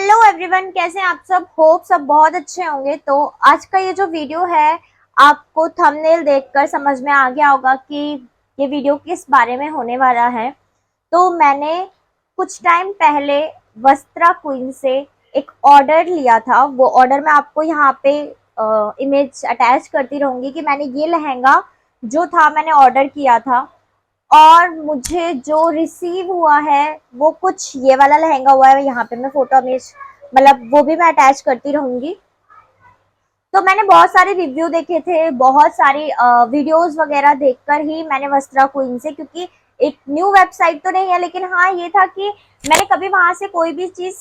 Hello everyone, कैसे हैं आप सब। होप सब बहुत अच्छे होंगे। तो आज का ये जो वीडियो है, आपको थंबनेल देखकर समझ में आ गया होगा कि ये वीडियो किस बारे में होने वाला है। तो मैंने कुछ टाइम पहले वस्त्रा क्वीन से एक ऑर्डर लिया था। वो ऑर्डर मैं आपको यहाँ पे इमेज अटैच करती रहूंगी कि मैंने ये लहंगा जो था मैंने ऑर्डर किया था, और मुझे जो रिसीव हुआ है वो कुछ ये वाला लहंगा हुआ है। यहाँ पे मैं फोटो इमेज मतलब वो भी मैं अटैच करती रहूंगी। तो मैंने बहुत सारे रिव्यू देखे थे, बहुत सारी वीडियोस वगैरह देखकर ही मैंने वस्त्रा क्वीन से, क्योंकि एक न्यू वेबसाइट तो नहीं है, लेकिन हाँ ये था कि मैंने कभी वहां से कोई भी चीज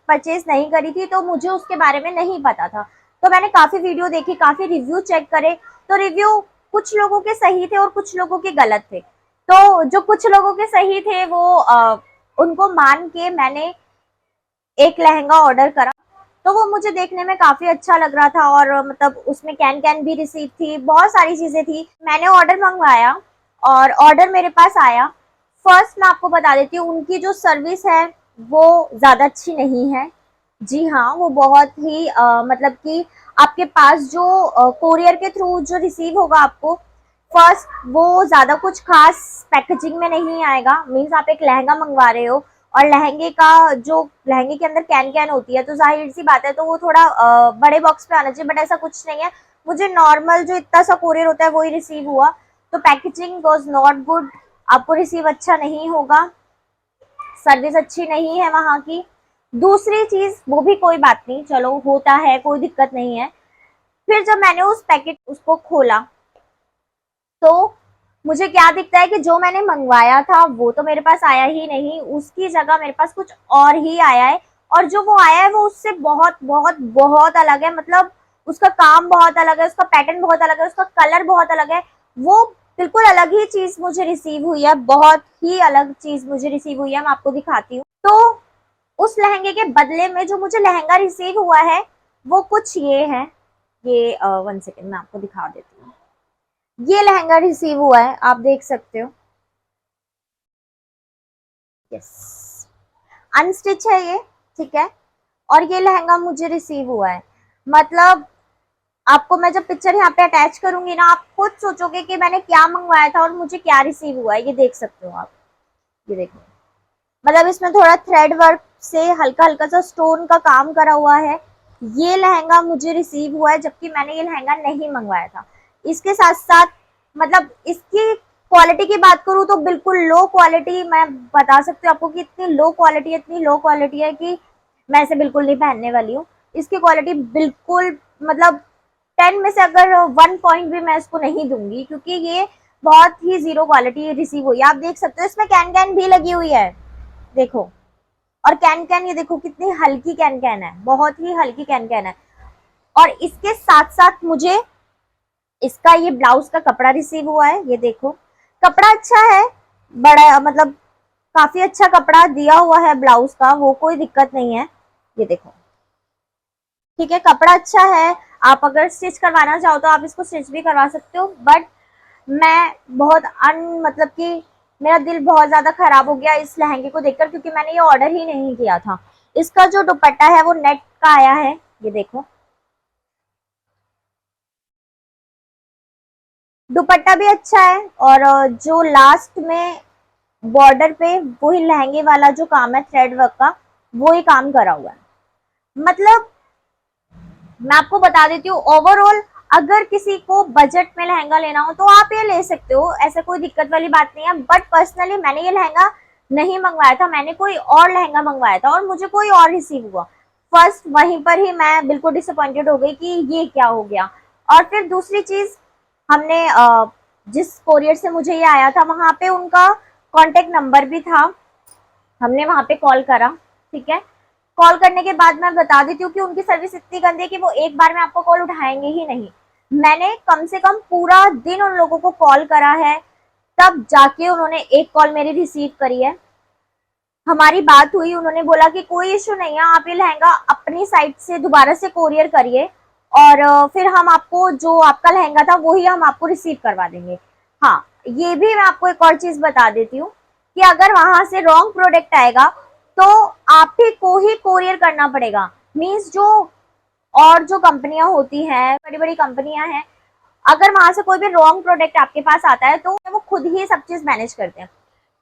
परचेज नहीं करी थी, तो मुझे उसके बारे में नहीं पता था। तो मैंने काफी वीडियो देखी, काफी रिव्यू चेक करे। तो रिव्यू कुछ लोगों के सही थे और कुछ लोगों के गलत थे। तो जो कुछ लोगों के सही थे वो उनको मान के मैंने एक लहंगा ऑर्डर करा। तो वो मुझे देखने में काफी अच्छा लग रहा था, और मतलब उसमें कैन कैन भी रिसीव थी, बहुत सारी चीजें थी। मैंने ऑर्डर मंगवाया और ऑर्डर मेरे पास आया। फर्स्ट मैं आपको बता देती हूँ, उनकी जो सर्विस है वो ज्यादा अच्छी नहीं है। जी हाँ, वो बहुत ही मतलब कि आपके पास जो कोरियर के थ्रू जो रिसीव होगा आपको, फर्स्ट वो ज्यादा कुछ खास पैकेजिंग में नहीं आएगा। मीन्स आप एक लहंगा मंगवा रहे हो और लहंगे का जो लहंगे के अंदर कैन कैन होती है, तो जाहिर सी बात है तो वो थोड़ा बड़े बॉक्स पे आना चाहिए, बट ऐसा कुछ नहीं है। मुझे नॉर्मल जो इतना सा कोरियर होता है वही रिसीव हुआ। तो पैकेजिंग वॉज नॉट गुड, आपको रिसीव अच्छा नहीं होगा, सर्विस अच्छी नहीं है वहां की। दूसरी चीज, वो भी कोई बात नहीं, चलो होता है, कोई दिक्कत नहीं है। फिर जब मैंने उस पैकेट उसको खोला, तो मुझे क्या दिखता है कि जो मैंने मंगवाया था वो तो मेरे पास आया ही नहीं, उसकी जगह मेरे पास कुछ और ही आया है। और जो वो आया है वो उससे बहुत बहुत बहुत अलग है। मतलब उसका काम बहुत अलग है, उसका पैटर्न बहुत अलग है, उसका कलर बहुत अलग है। वो बिल्कुल अलग ही चीज मुझे रिसीव हुई है, बहुत ही अलग चीज मुझे रिसीव हुई है। मैं आपको दिखाती हूँ। तो उस लहंगे के बदले में जो मुझे लहंगा रिसीव हुआ है वो कुछ ये है। ये 1 सेकेंड मैं आपको दिखा देती हूँ। ये लहंगा रिसीव हुआ है, आप देख सकते हो। यस, अनस्टिच है ये, ठीक है। और ये लहंगा मुझे रिसीव हुआ है। मतलब आपको मैं जब पिक्चर यहाँ पे अटैच करूंगी ना, आप खुद सोचोगे कि मैंने क्या मंगवाया था और मुझे क्या रिसीव हुआ है। ये देख सकते हो आप, ये देखो। मतलब इसमें थोड़ा थ्रेड वर्क से हल्का हल्का सा स्टोन का काम करा हुआ है। ये लहंगा मुझे रिसीव हुआ है, जबकि मैंने ये लहंगा नहीं मंगवाया था। इसके साथ साथ मतलब इसकी क्वालिटी की बात करूँ तो बिल्कुल लो क्वालिटी, मैं बता सकती हूँ आपको कि इतनी लो क्वालिटी, इतनी लो क्वालिटी है कि मैं इसे बिल्कुल नहीं पहनने वाली हूँ। इसकी क्वालिटी बिल्कुल मतलब 10 में से अगर 1 पॉइंट भी मैं इसको नहीं दूंगी, क्योंकि ये बहुत ही जीरो क्वालिटी रिसीव हुई है। आप देख सकते हो इसमें कैन कैन भी लगी हुई है, देखो। और कैन कैन ये देखो कितनी हल्की कैन कैन है, बहुत ही हल्की कैन कैन है। और इसके साथ साथ मुझे इसका ये ब्लाउज का कपड़ा रिसीव हुआ है। ये देखो, कपड़ा अच्छा है, बड़ा मतलब काफी अच्छा कपड़ा दिया हुआ है ब्लाउज का, वो कोई दिक्कत नहीं है। ये देखो, ठीक है, कपड़ा अच्छा है। आप अगर स्टिच करवाना चाहो तो आप इसको स्टिच भी करवा सकते हो, बट मैं बहुत मतलब कि मेरा दिल बहुत ज्यादा खराब हो गया इस लहंगे को देखकर, क्योंकि मैंने ये ऑर्डर ही नहीं किया था। इसका जो दुपट्टा है वो नेट का आया है, ये देखो। दुपट्टा भी अच्छा है, और जो लास्ट में बॉर्डर पे वही लहंगे वाला जो काम है थ्रेड वर्क का, वो ही काम करा हुआ है। मतलब मैं आपको बता देती हूँ, ओवरऑल अगर किसी को बजट में लहंगा लेना हो तो आप ये ले सकते हो, ऐसा कोई दिक्कत वाली बात नहीं है। बट पर्सनली मैंने ये लहंगा नहीं मंगवाया था, मैंने कोई और लहंगा मंगवाया था और मुझे कोई और रिसीव हुआ। फर्स्ट वहीं पर ही मैं बिल्कुल डिसअपॉइंटेड हो गई कि ये क्या हो गया। और फिर दूसरी चीज, हमने जिस कोरियर से मुझे ये आया था वहां पे उनका कॉन्टेक्ट नंबर भी था। हमने वहां पे कॉल करा, ठीक है। कॉल करने के बाद मैं बता देती हूँ कि उनकी सर्विस इतनी गंदी है कि वो एक बार में आपको कॉल उठाएंगे ही नहीं। मैंने कम से कम पूरा दिन उन लोगों को कॉल करा है, तब जाके उन्होंने एक कॉल मेरी रिसीव करी है। हमारी बात हुई, उन्होंने बोला कि कोई इश्यू नहीं है, आप ये लहंगा अपनी साइड से दोबारा से कोरियर करिए, और फिर हम आपको जो आपका लहंगा था वही हम आपको रिसीव करवा देंगे। हाँ, ये भी मैं आपको एक और चीज बता देती हूँ कि अगर वहां से रॉन्ग प्रोडक्ट आएगा तो आप ही को ही कोरियर करना पड़ेगा। मीन्स जो और जो कंपनियां होती हैं, बड़ी बड़ी कंपनियां हैं, अगर वहां से कोई भी रॉन्ग प्रोडक्ट आपके पास आता है तो वो खुद ही सब चीज मैनेज करते हैं।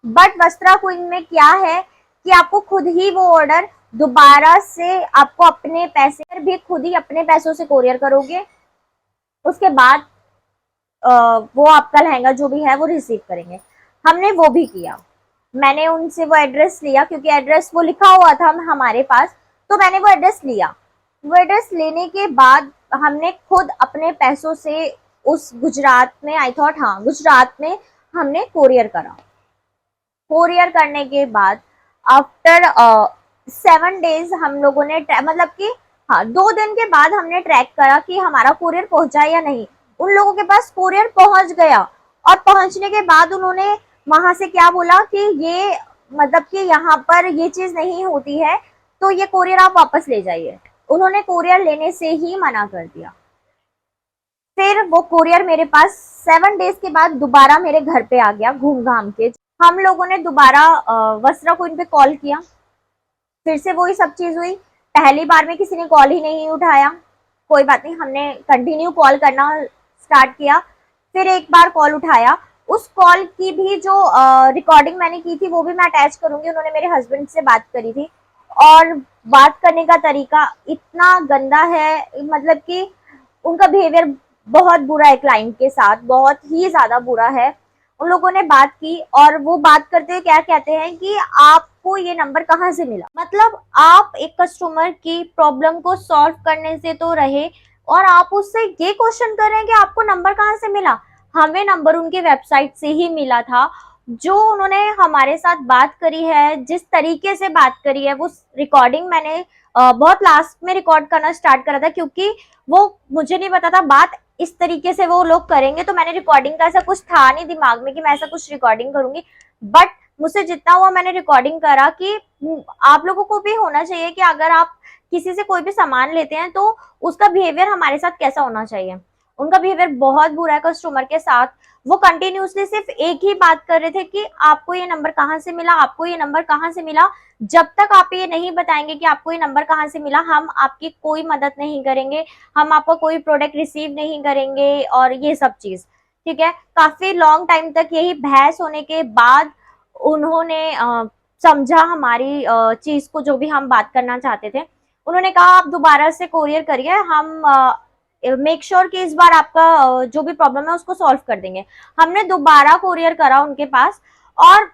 बट वस्त्रा क्वीन में क्या है कि आपको खुद ही वो ऑर्डर दोबारा से आपको अपने पैसे पर भी खुद ही अपने पैसों से कोरियर करोगे। उसके बाद वो आपका लहंगा जो भी है वो रिसीव करेंगे। हमने वो भी किया। मैंने उनसे वो एड्रेस लिया, क्योंकि एड्रेस वो लिखा हुआ था हमारे पास, तो मैंने वो एड्रेस लिया। वो एड्रेस लेने के बाद हमने खुद अपने पैसों से उस गुजरात में, आई थॉट, हाँ गुजरात में हमने कोरियर करा। कोरियर करने के बाद आफ्टर 7 डेज हम लोगों ने मतलब कि हाँ 2 दिन के बाद हमने ट्रैक करा कि हमारा कोरियर पहुंचा या नहीं। उन लोगों के पास कोरियर पहुंच गया, और पहुंचने के बाद उन्होंने वहां से क्या बोला कि ये मतलब कि यहाँ पर ये चीज नहीं होती है, तो ये कोरियर आप वापस ले जाइए। उन्होंने कोरियर लेने से ही मना कर दिया। फिर वो कोरियर मेरे पास 7 डेज के बाद दोबारा मेरे घर पे आ गया घूम घाम के। हम लोगों ने दोबारा वस्त्रा क्वीन पे कॉल किया, फिर से वही सब चीज हुई। पहली बार में किसी ने कॉल ही नहीं उठाया, कोई बात नहीं, हमने कंटिन्यू कॉल करना स्टार्ट किया। फिर एक बार कॉल उठाया, उस कॉल की भी जो रिकॉर्डिंग मैंने की थी वो भी मैं अटैच करूंगी। उन्होंने मेरे हस्बैंड से बात करी थी, और बात करने का तरीका इतना गंदा है, मतलब कि उनका बिहेवियर बहुत बुरा है क्लाइंट के साथ, बहुत ही ज्यादा बुरा है। उन लोगों ने बात की, और वो बात करते हुए क्या कहते हैं कि आपको ये नंबर कहाँ से मिला। मतलब आप एक कस्टमर की प्रॉब्लम को सॉल्व करने से तो रहे, और आप उससे ये क्वेश्चन कर रहे हैं कि आपको नंबर कहाँ से मिला। हमें नंबर उनकी वेबसाइट से ही मिला था। जो उन्होंने हमारे साथ बात करी है, जिस तरीके से बात करी है, वो रिकॉर्डिंग मैंने बहुत लास्ट में रिकॉर्ड करना स्टार्ट करा था, क्योंकि वो मुझे नहीं पता था बात इस तरीके से वो लोग करेंगे। तो मैंने रिकॉर्डिंग का ऐसा कुछ था नहीं दिमाग में कि मैं ऐसा कुछ रिकॉर्डिंग करूंगी, बट मुझसे जितना हुआ मैंने रिकॉर्डिंग करा। कि आप लोगों को भी होना चाहिए कि अगर आप किसी से कोई भी सामान लेते हैं तो उसका बिहेवियर हमारे साथ कैसा होना चाहिए। उनका बिहेवियर बहुत बुरा है कस्टमर के साथ। वो कंटिन्यूसली सिर्फ एक ही बात कर रहे थे कि आपको ये नंबर कहाँ से मिला, आपको ये नंबर कहाँ से मिला। जब तक आप ये नहीं बताएंगे कि आपको ये नंबर कहाँ से मिला, हम आपकी कोई मदद नहीं करेंगे, हम आपका कोई प्रोडक्ट रिसीव नहीं करेंगे, और ये सब चीज। ठीक है, काफी लॉन्ग टाइम तक यही बहस होने के बाद उन्होंने समझा हमारी चीज को, जो भी हम बात करना चाहते थे। उन्होंने कहा आप दोबारा से कोरियर करिए, हम मेक श्योर कि इस बार आपका जो भी प्रॉब्लम है उसको सॉल्व कर देंगे। हमने दोबारा कोरियर करा उनके पास, और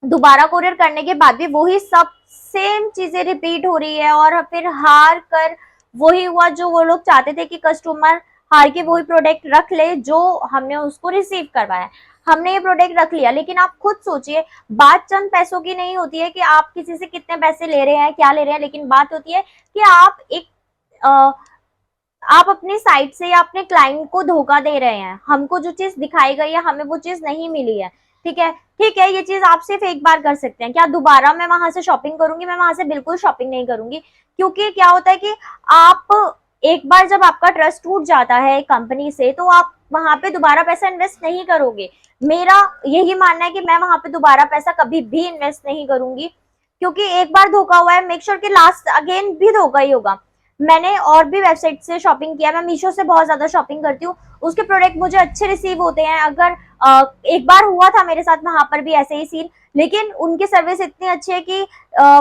दोबारा कोरियर करने के बाद भी वही सब सेम चीजें रिपीट हो रही है। और फिर हार कर वही हुआ जो वो लोग चाहते थे कि कस्टमर हार के वही प्रोडक्ट रख ले जो हमने उसको रिसीव करवाया। हमने ये प्रोडक्ट रख लिया, लेकिन आप खुद सोचिए, बात चंद पैसों की नहीं होती है कि आप किसी से कितने पैसे ले रहे हैं, क्या ले रहे हैं, लेकिन बात होती है कि आप आप अपनी साइड से या अपने क्लाइंट को धोखा दे रहे हैं। हमको जो चीज दिखाई गई है, हमें वो चीज नहीं मिली है। ठीक है, ठीक है, ये चीज आप सिर्फ एक बार कर सकते हैं। क्या दोबारा मैं वहां से शॉपिंग करूंगी? मैं वहां से बिल्कुल शॉपिंग नहीं करूंगी, क्योंकि क्या होता है कि आप एक बार जब आपका ट्रस्ट टूट जाता है कंपनी से, तो आप वहां पे दोबारा पैसा इन्वेस्ट नहीं करोगे। मेरा यही मानना है कि मैं वहां पे दोबारा पैसा कभी भी इन्वेस्ट नहीं करूंगी, क्योंकि एक बार धोखा हुआ है, मेक श्योर कि लास्ट अगेन भी धोखा ही होगा। मैंने और भी वेबसाइट से शॉपिंग किया, मैं मीशो से बहुत ज्यादा शॉपिंग करती हूँ, उसके प्रोडक्ट मुझे अच्छे रिसीव होते हैं। अगर एक बार हुआ था मेरे साथ वहां पर भी ऐसे ही सीन, लेकिन उनकी सर्विस इतनी अच्छी है कि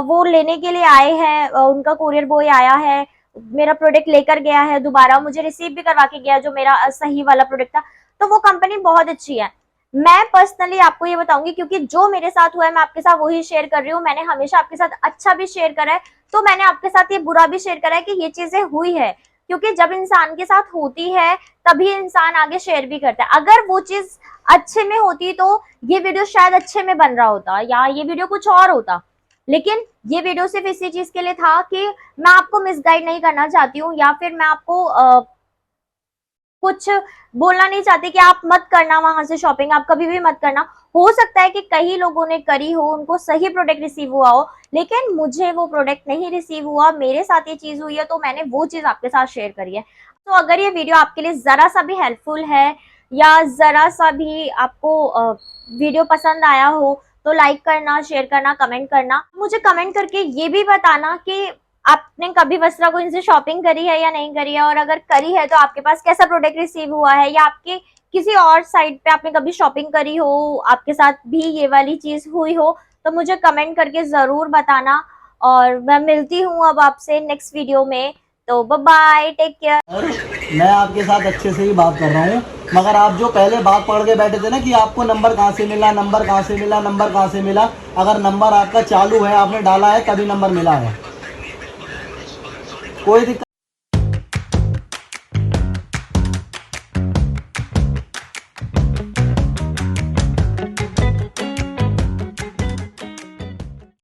वो लेने के लिए आए हैं, उनका कोरियर बॉय आया है, मेरा प्रोडक्ट लेकर गया है, दोबारा मुझे रिसीव भी करवा के गया जो मेरा सही वाला प्रोडक्ट था। तो वो कंपनी बहुत अच्छी है। मैं पर्सनली आपको ये बताऊंगी, क्योंकि जो मेरे साथ हुआ है मैं आपके साथ वही शेयर कर रही हूँ। मैंने हमेशा आपके साथ अच्छा भी शेयर करा है, तो मैंने आपके साथ ये बुरा भी शेयर करा है कि ये चीजें हुई है। क्योंकि जब इंसान के साथ होती है तभी इंसान आगे शेयर भी करता है। अगर वो चीज अच्छे में होती तो ये वीडियो शायद अच्छे में बन रहा होता, या ये वीडियो कुछ और होता। लेकिन ये वीडियो सिर्फ इसी चीज के लिए था कि मैं आपको मिसगाइड नहीं करना चाहती हूँ, या फिर मैं आपको कुछ बोलना नहीं चाहती कि आप मत करना वहां से शॉपिंग, आप कभी भी मत करना। हो सकता है कि कई लोगों ने करी हो, उनको सही प्रोडक्ट रिसीव हुआ हो, लेकिन मुझे वो प्रोडक्ट नहीं रिसीव हुआ, मेरे साथ ये चीज हुई है, तो मैंने वो चीज आपके साथ शेयर करी है। तो अगर ये वीडियो आपके लिए जरा सा भी हेल्पफुल है, या जरा सा भी आपको वीडियो पसंद आया हो, तो लाइक करना, शेयर करना, कमेंट करना। मुझे कमेंट करके ये भी बताना कि आपने कभी वस्त्रा कोइन से शॉपिंग करी है या नहीं करी है, और अगर करी है तो आपके पास कैसा प्रोडक्ट रिसीव हुआ है, या आपके किसी और साइट पे आपने कभी शॉपिंग करी हो, आपके साथ भी ये वाली चीज हुई हो, तो मुझे कमेंट करके जरूर बताना। और मैं मिलती हूँ अब आपसे नेक्स्ट वीडियो में। तो बाय बाय, टेक केयर। मैं आपके साथ अच्छे से ही बात कर रहा हूँ, मगर आप जो पहले बात पढ़ के बैठे थे ना कि आपको नंबर कहाँ से मिला, नंबर कहाँ से मिला, नंबर कहाँ से मिला, अगर नंबर आपका चालू है, आपने डाला है, तभी नंबर मिला है। कोई दिक्कत